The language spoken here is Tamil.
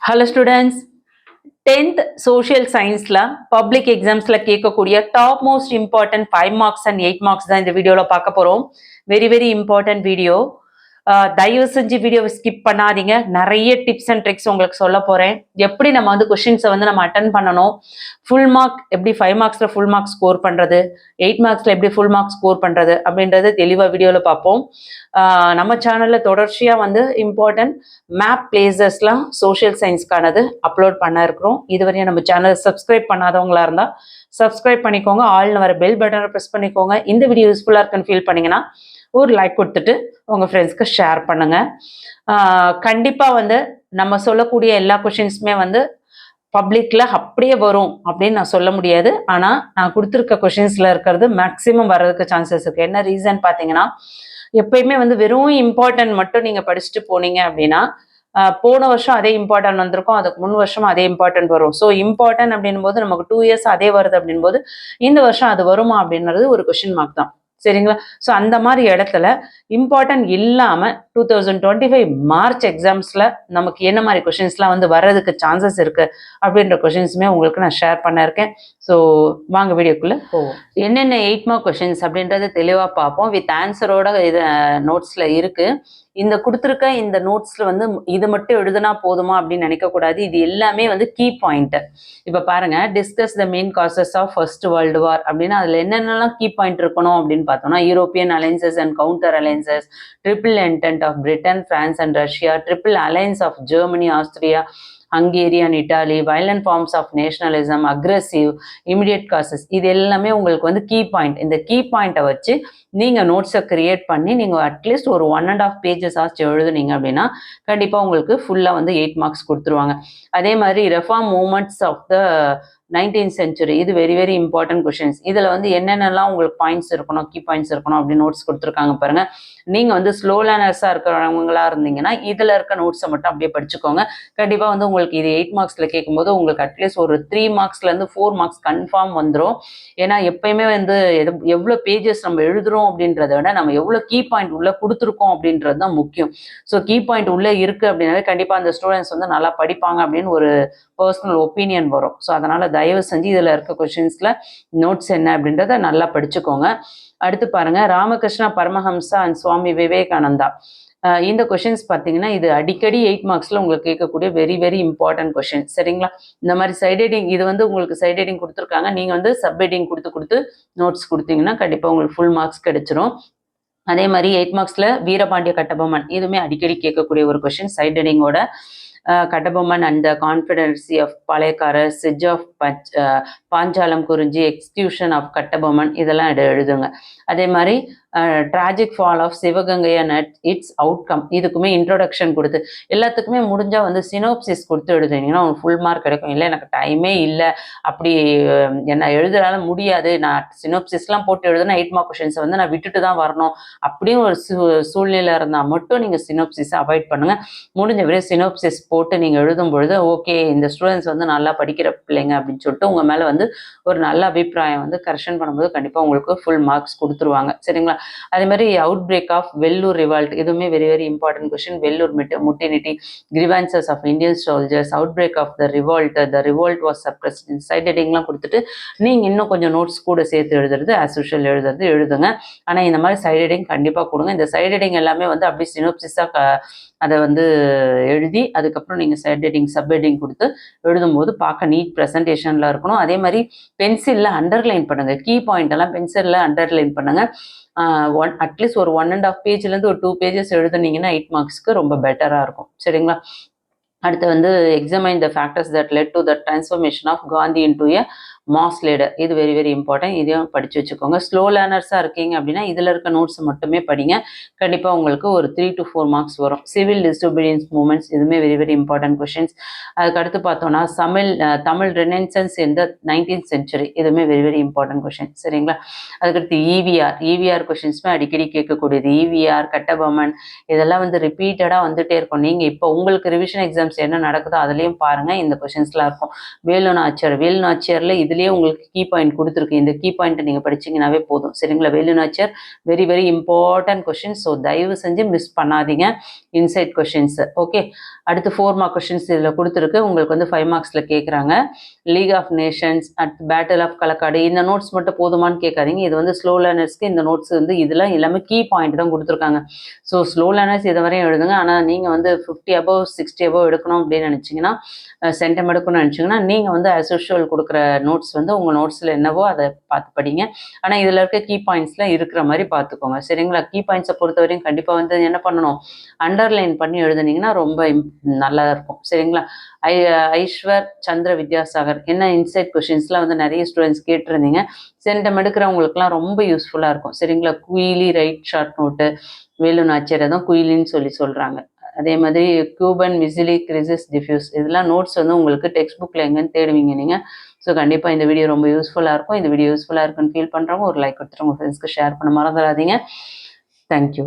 Hello students, 10th social science public exams கேட்கக்கூடிய top most important 5 marks and 8 marks தான் இந்த வீடியோவில் பார்க்க போகிறோம். Very important video. தயவு செஞ்சு வீடியோவை ஸ்கிப் பண்ணாதீங்க. நிறைய டிப்ஸ் அண்ட் ட்ரிக்ஸ் உங்களுக்கு சொல்ல போகிறேன். எப்படி நம்ம வந்து கொஷின்ஸை வந்து நம்ம அட்டன் பண்ணணும், ஃபுல் மார்க் எப்படி 5 மார்க்ஸில் ஃபுல் மார்க் ஸ்கோர் பண்ணுறது, 8 மார்க்ஸில் எப்படி ஃபுல் மார்க் ஸ்கோர் பண்ணுறது அப்படின்றது தெளிவாக வீடியோவில் பார்ப்போம். நம்ம சேனலில் தொடர்ச்சியாக வந்து இம்பார்ட்டன்ட் மேப் பிளேசஸ்லாம் சோஷியல் சயின்ஸ்க்கானது அப்லோட் பண்ண இருக்கிறோம். இதுவரையும் நம்ம சேனலை சப்ஸ்கிரைப் பண்ணாதவங்களா இருந்தால் சப்ஸ்கிரைப் பண்ணிக்கோங்க. ஆல்னு வர பெல் பட்டனை ப்ரெஸ் பண்ணிக்கோங்க. இந்த வீடியோ யூஸ்ஃபுல்லாக இருக்குன்னு ஃபீல் பண்ணிங்கன்னா ஒரு லைக் கொடுத்துட்டு உங்கள் ஃப்ரெண்ட்ஸ்க்கு ஷேர் பண்ணுங்கள். கண்டிப்பாக வந்து நம்ம சொல்லக்கூடிய எல்லா கொஷின்ஸுமே வந்து பப்ளிக்கில் அப்படியே வரும் அப்படின்னு நான் சொல்ல முடியாது. ஆனால் நான் கொடுத்துருக்க கொஷின்ஸில் இருக்கிறது மேக்ஸிமம் வர்றதுக்கு சான்சஸ் இருக்குது. என்ன ரீசன் பார்த்தீங்கன்னா, எப்பயுமே வந்து வெறும் இம்பார்ட்டன்ட் மட்டும் நீங்கள் படிச்சுட்டு போனீங்க அப்படின்னா போன வருஷம் அதே இம்பார்ட்டன்ட் வந்திருக்கும், அதுக்கு முன் வருஷம் அதே இம்பார்ட்டன்ட் வரும். ஸோ இம்பார்ட்டன்ட் அப்படின்னும் போது நமக்கு 2 இயர்ஸ் அதே வருது அப்படின் போது இந்த வருஷம் அது வருமா அப்படின்றது ஒரு கொஷின் மார்க் தான். சரிங்களா? ஸோ அந்த மாதிரி இடத்துல இம்பார்ட்டன்ட் இல்லாமல் 2025 மார்ச் எக்ஸாம்ஸில் நமக்கு என்ன மாதிரி கொஷின்ஸ்லாம் வந்து வர்றதுக்கு சான்சஸ் இருக்குது அப்படின்ற கொஷின்ஸுமே உங்களுக்கு நான் ஷேர் பண்ண இருக்கேன். ஸோ வாங்க வீடியோக்குள்ளே போவோம். என்னென்ன 8 மார்க் கொஷின்ஸ் அப்படின்றத தெளிவாக பார்ப்போம். வித் ஆன்சரோட இது நோட்ஸில் இருக்குது. இந்த கொடுத்துருக்க இந்த நோட்ஸில் வந்து இது மட்டும் எழுதுனா போதுமா அப்படின்னு நினைக்கக்கூடாது. இது எல்லாமே வந்து கீ பாயிண்ட். இப்போ பாருங்க, discuss the main causes of First World War அப்படின்னா அதில் என்னென்னலாம் கீ பாயிண்ட் இருக்கணும் அப்படின்னு பார்த்தோம்னா, European alliances and counter alliances, Triple Entente of Britain, France and Russia, Triple Alliance of Germany, Austria, Hungary and Italy, violent forms of nationalism, aggressive, immediate causes. இது எல்லாமே உங்களுக்கு வந்து கீ பாயிண்ட். இந்த கீ பாயிண்ட்டை வச்சு நீங்கள் நோட்ஸை கிரியேட் பண்ணி நீங்கள் அட்லீஸ்ட் ஒரு 1.5 பேஜஸ் ஆச்சு எழுதுனீங்க அப்படின்னா கண்டிப்பாக உங்களுக்கு ஃபுல்லாக வந்து 8 மார்க்ஸ் கொடுத்துருவாங்க. அதே மாதிரி reform movements of the 19th century, இது வெரி இம்பார்ட்டன்ட் கொஷின்ஸ். இதில் வந்து என்னென்னலாம் உங்களுக்கு பாயிண்ட்ஸ் இருக்கணும், கீ பாயிண்ட்ஸ் இருக்கணும் அப்படின்னு நோட்ஸ் கொடுத்துருக்காங்க பாருங்க. நீங்கள் வந்து ஸ்லோ லேர்னர்ஸாக இருக்கிறவங்களா இருந்தீங்கன்னா இதில் இருக்க நோட்ஸை மட்டும் அப்படியே படிச்சுக்கோங்க. கண்டிப்பாக வந்து உங்களுக்கு இது 8 மார்க்ஸில் கேட்கும்போது உங்களுக்கு அட்லீஸ்ட் ஒரு 3 மார்க்ஸ்லேருந்து 4 மார்க்ஸ் கன்ஃபார்ம் வந்துடும். ஏன்னா எப்பயுமே வந்து எவ்வளோ பேஜஸ் நம்ம எழுதுறோம் அப்படின்றத விட நம்ம எவ்வளோ கீ பாயிண்ட் உள்ளே கொடுத்துருக்கோம் அப்படின்றது தான் முக்கியம். ஸோ கீ பாயிண்ட் உள்ளே இருக்குது அப்படின்னாலே கண்டிப்பாக அந்த ஸ்டூடெண்ட்ஸ் வந்து நல்லா படிப்பாங்க அப்படின்னு ஒரு பர்சனல் ஒப்பீனியன் வரும். ஸோ அதனால் தயவு செஞ்சு இதில் இருக்க கொஷின்ஸில் நோட்ஸ் என்ன அப்படின்றத நல்லா படிச்சுக்கோங்க. அடுத்து பாருங்க, ராமகிருஷ்ணா பரமஹம்சா அண்ட் சுவாமி விவேகானந்தா. இந்த கொஷின்ஸ் பார்த்தீங்கன்னா இது அடிக்கடி 8 மார்க்ஸில் உங்களுக்கு கேட்கக்கூடிய வெரி இம்பார்ட்டன்ட் கொஷின். சரிங்களா? இந்த மாதிரி சைட் ஹெட்டிங் இது வந்து உங்களுக்கு சைட் ஹெட்டிங் கொடுத்துருக்காங்க. நீங்கள் வந்து சப் ஹெட்டிங் கொடுத்து நோட்ஸ் கொடுத்தீங்கன்னா கண்டிப்பாக உங்களுக்கு ஃபுல் மார்க்ஸ் கிடைச்சிரும். அதே மாதிரி 8 மார்க்ஸில் வீரபாண்டிய கட்டபொம்மன், இதுவுமே அடிக்கடி கேட்கக்கூடிய ஒரு கொஷின் சைட் ஹெட்டிங்கோட. Kattabomman and the confederacy of Palayakkarar, சிட்ஜ் of Panchalankurichi, execution of Kattabomman, இதெல்லாம் எழுதுங்க. அதே மாதிரி tragic fall of Sivaganga and its outcome, இதுக்குமே இன்ட்ரோடக்ஷன் கொடுத்து எல்லாத்துக்குமே முடிஞ்சால் வந்து சினோப்சிஸ் கொடுத்து எழுதுனீங்கன்னா உங்களுக்கு ஃபுல் மார்க் கிடைக்கும். இல்லை எனக்கு டைமே இல்லை, அப்படி என்ன எழுதுறால முடியாது, நான் சினோப்சிஸ்லாம் போட்டு எழுதுனா 8 மார்க் கொஷின்ஸை வந்து நான் விட்டுட்டு தான் வரணும் அப்படியும் ஒரு சூழ்நிலை இருந்தால் மட்டும் நீங்கள் சினோப்சிஸை அவாய்ட் பண்ணுங்கள். முடிஞ்ச வரை சினோப்சிஸ் போட்டு நீங்கள் எழுதும் பொழுது ஓகே இந்த ஸ்டூடெண்ட்ஸ் வந்து நல்லா படிக்கிற பிள்ளைங்க அப்படின்னு சொல்லிட்டு உங்கள் மேலே வந்து ஒரு நல்ல அபிப்பிராயம் வந்து கரெக்ஷன் பண்ணும்போது கண்டிப்பாக உங்களுக்கு ஃபுல் மார்க்ஸ் கொடுத்துருவாங்க. சரிங்களா? அதே மாதிரி outbreak of Vellore revolt, இதுவுமே very important question. Vellore mutiny, grievances of Indian soldiers, outbreak of the revolt was suppressed. Side ஹெட்டிங்லாம் கொடுத்துட்டு நீங்கள் இன்னும் கொஞ்சம் நோட்ஸ் கூட சேர்த்து எழுதுறது ஆஸ் யூஷுவல் எழுதுங்க. ஆனால் இந்த மாதிரி சைட் ஹெட்டிங் கண்டிப்பாக கொடுங்க. இந்த சைட் ஹெட்டிங் எல்லாமே வந்து அப்படி சினோப்சிஸாக அதை வந்து எழுதி அதுக்கப்புறம் நீங்கள் சைட் ஹெட்டிங் சப் ஹெட்டிங் கொடுத்து எழுதும்போது பார்க்க நீட் ப்ரெசன்டேஷனில் இருக்கணும். அதே மாதிரி பென்சிலில் அண்டர்லைன் பண்ணுங்கள். கீ பாயிண்ட் எல்லாம் பென்சிலில் அண்டர்லைன் பண்ணுங்கள். அட்லீஸ்ட் ஒரு 1.5 பேஜ்லேருந்து ஒரு 2 பேஜஸ் எழுதுனீங்கன்னா 8 மார்க்ஸ்க்கு ரொம்ப பெட்டராக இருக்கும். சரிங்களா? அடுத்து வந்து examine the factors that led to the transformation of Gandhi into a mass leader, இது வெரி இம்பார்ட்டன்ட். இதையும் படித்து வச்சுக்கோங்க. ஸ்லோ லேர்னர்ஸாக இருக்கீங்க அப்படின்னா இதில் இருக்க நோட்ஸ் மட்டுமே படிங்க. கண்டிப்பாக உங்களுக்கு ஒரு 3 to 4 மார்க்ஸ் வரும். சிவில் டிஸ்ஒபீடியன்ஸ் மூமெண்ட்ஸ், இதுவுமே வெரி இம்பார்ட்டன்ட் கொஷின்ஸ். அதுக்கடுத்து பார்த்தோன்னா தமிழ் ரெனெசன்ஸ் இன் த 19th சென்ச்சுரி, இதுவுமே வெரி இம்பார்ட்டன்ட் கொஷின். சரிங்களா? அதுக்கடுத்து இவிஆர் கொஷின்ஸுமே அடிக்கடி கேட்கக்கூடியது. இவிஆர், கட்டபொம்மன், இதெல்லாம் வந்து ரிப்பீட்டடாக வந்துட்டே இருக்கும். நீங்கள் இப்போ உங்களுக்கு ரிவிஷன் எக்ஸாம்ஸ் என்ன நடக்குதோ அதுலேயும் பாருங்கள் இந்த கொஷின்ஸ்லாம் இருக்கும். வேலு நாச்சியாரில் இதுலயே உங்களுக்கு கீ பாயிண்ட் குடுத்துருக்கு. இந்த கீ பாயிண்ட்ட நீங்க படிச்சீங்கன்னாவே போதும். சரிங்களா? Velu Nachiyar very very important question. So தயவு செஞ்சு மிஸ் பண்ணாதீங்க இன்சைட் கொஸ்டின்ஸ். ஓகே. அடுத்து 4 மார்க் கொஸ்டின்ஸ் இதுல குடுத்துருக்கு. உங்களுக்கு வந்து 5 மார்க்ஸ்ல கேட்குறாங்க. League of Nations, at battle of Kalakkad இந்த நோட்ஸ் மட்டும் போதுமான்னு கேட்காதீங்க. இது வந்து ஸ்லோ லேர்னர்ஸ்க்கு இந்த நோட்ஸ் வந்து இதெல்லாம் எல்லாமே கீ பாயிண்ட் தான் குடுத்துருக்காங்க. ஸோ ஸ்லோ லேர்னர்ஸ் இது வரையும் எழுதுங்க. ஆனால் நீங்கள் வந்து 50 above 60 above எடுக்கணும் அப்படின்னு நினச்சிங்கன்னா, சென்டம் எடுக்கணும்னு நினச்சிங்கன்னா, நீங்கள் வந்து as usual கொடுக்குற நோட்ஸ் வந்து உங்கள் நோட்ஸில் என்னவோ அதை பார்த்து படிங்க. ஆனால் இதில் இருக்க கீ பாயிண்ட்ஸ்லாம் இருக்கிற மாதிரி பார்த்துக்கோங்க. சரிங்களா? கீ பாயிண்ட்ஸை பொறுத்த வரையும் கண்டிப்பாக வந்து என்ன பண்ணணும், அண்டர்லைன் பண்ணி எழுதுனீங்கன்னா ரொம்ப நல்லா இருக்கும். சரிங்களா? ஐஸ்வர் சந்திர வித்யாசாகர் என்ன இன்சைட் கொஷின்ஸ்லாம் வந்து நிறைய ஸ்டூடெண்ட்ஸ் கேட்டிருந்தீங்க. சென்டம் எடுக்கிறவங்களுக்குலாம் ரொம்ப யூஸ்ஃபுல்லாக இருக்கும். சரிங்களா? Kuyili right short note, Velu Nachiyar தான் குயிலின்னு சொல்கிறாங்க. அதே மாதிரி கியூபன் விசிலி கிரிசிஸ் டிஃப்யூஸ் இதெல்லாம் நோட்ஸ் வந்து உங்களுக்கு டெக்ஸ்ட் புக்கில் எங்கன்னு தேடுவீங்க நீங்கள். ஸோ கண்டிப்பாக இந்த வீடியோ ரொம்ப யூஸ்ஃபுல்லாக இருக்கும். இந்த வீடியோ யூஸ்ஃபுல்லாக இருக்குன்னு ஃபீல் பண்ணுறவங்க ஒரு லைக் கொடுத்துட்டு உங்கள் ஃப்ரெண்ட்ஸ்க்கு ஷேர் பண்ண மறந்துடாதீங்க. தேங்க்யூ.